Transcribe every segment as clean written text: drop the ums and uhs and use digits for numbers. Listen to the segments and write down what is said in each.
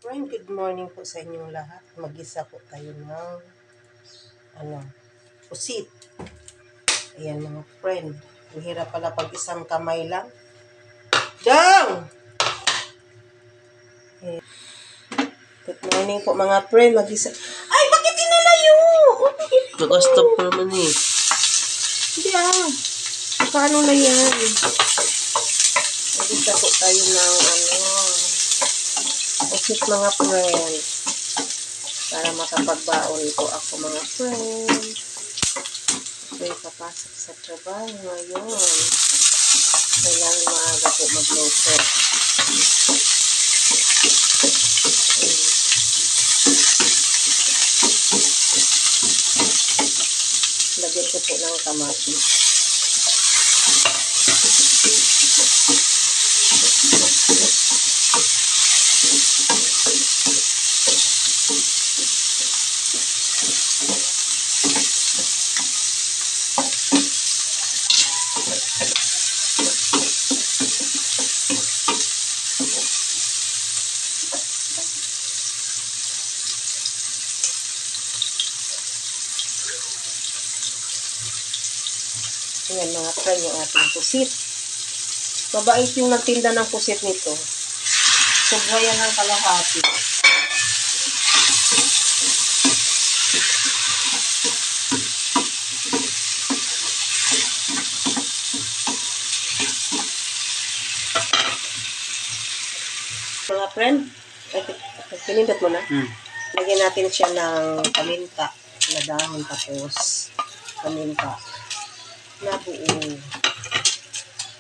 friend, good morning po sa inyong lahat. Mag-isa po tayo ng pusit. Ayan mga friend. Ang hirap pala pag isang kamay lang. Dang! Good morning po mga friend. Mag-isa. Ay, bakit inalayo? Naka-stop pa naman eh. Hindi Paano na yan? Mag-isa po tayo ng pusit mga friend. Para makapagbaon po ako mga friend. Ako'y papasok sa trabaho ngayon. Kailangan maaga po magluto. Lagyan ko po ng kamatis. Ayan mga friend, yung ating pusit. Mabait yung nagtinda ng pusit nito. Sobra yan ng kalahati. Mga friend, pinindot mo na. Lagyan natin siya ng paminta na dahon tapos paminta na buo.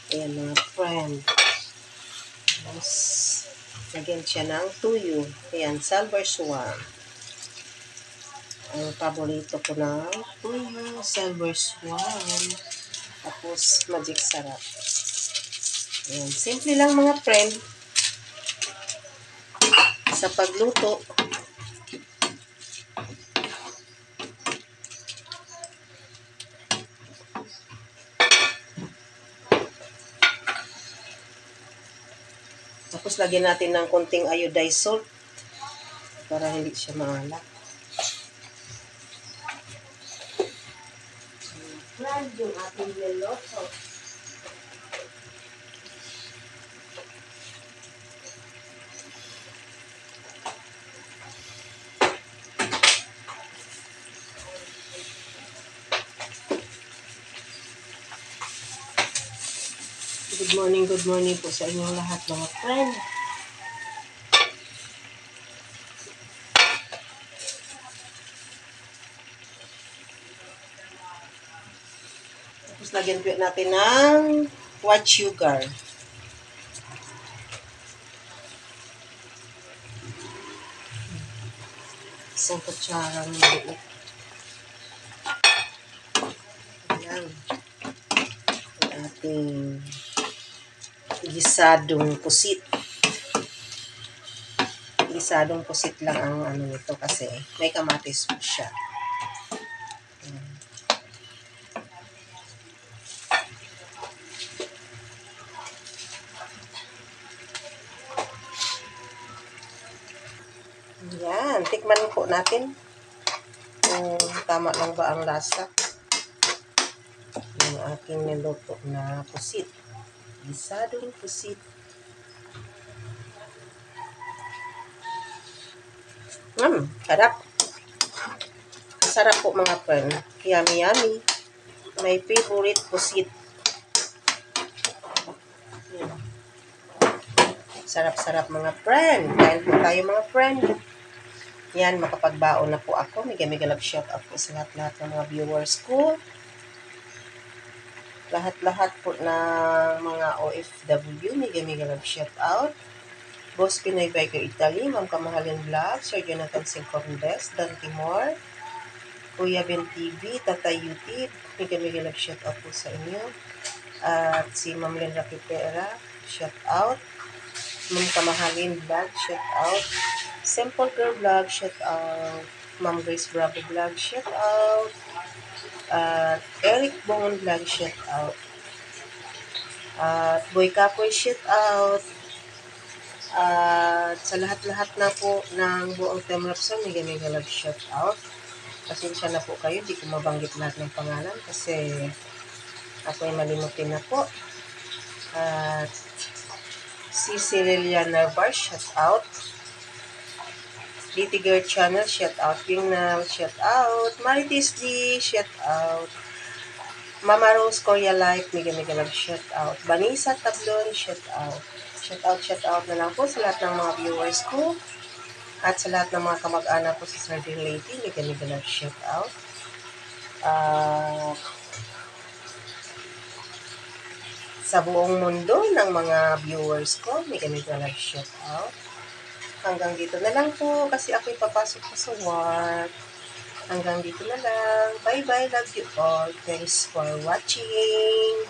Ayan mga friend. Tapos, lagyan siya ng tuyo. Ayan, silver swan. Ang paborito ko na tuyo, silver swan. Tapos, magic sarap. Ayan, simple lang mga friend. Sa pagluto, tapos lagyan natin ng konting iodized salt para hindi siya maalat. Friend, yung ating niloto. Good morning po sa inyong lahat mga friend. Tapos lagyan po natin ng white sugar. Isang kutsarang buo. Ayan. Ang ating gisadong pusit. Gisadong pusit lang ang nito kasi may kamatis po siya. Yan, tikman po natin kung tama lang ba ang lasa ng aking niluto na pusit. Gisadong pusit. Sarap. Sarap po mga friend. Yummy, yummy. My favorite pusit. Sarap-sarap mga friend. Kain po tayo mga friend. Yan, makapagbaon na po ako. Mega love shout out po sa lahat-lahat ng mga viewers ko. Lahat-lahat po na mga OFW. Mega love shout out. Boss Pinoy Biker Italy, Ma'am Kamahalin Vlog, Sir Jonathan Sincordes, Dan Timor, Kuya Ben TV, Tatay YouTube, mega love shout out po sa inyo. At si Ma'am Len Rapipera, shout out. Ma'am Kamahalin Vlog, shout out. Simple Girl Vlog, shout out. Ma'am Grace Bravo Vlog, shout out. At Eric Bongon Vlog, shout out. At Boy Kapoy, shout out. At sa lahat-lahat na po ng buong Team Rapson, mega love shout out. Pasensya na po kayo, di ko mabanggit lahat ng pangalan kasi ako'y malimutin na po. At si Cecilia Narvar, shout out. DT Girl Channel, shout out. Yung shout out. Marites D, shout out. Mama Rose Korea Life, mega love shout out. Vanessa Tablon, shout out. Shout out na lang po sa lahat ng mga viewers ko. At sa lahat ng mga kamag-anak ko sa Serving Lady, mega love shout out. Sa buong mundo ng mga viewers ko, mega love shout out. Hanggang dito na lang po kasi ako'y papasok pa sa work. Hanggang dito na lang. Bye-bye. Love you all. Thanks for watching.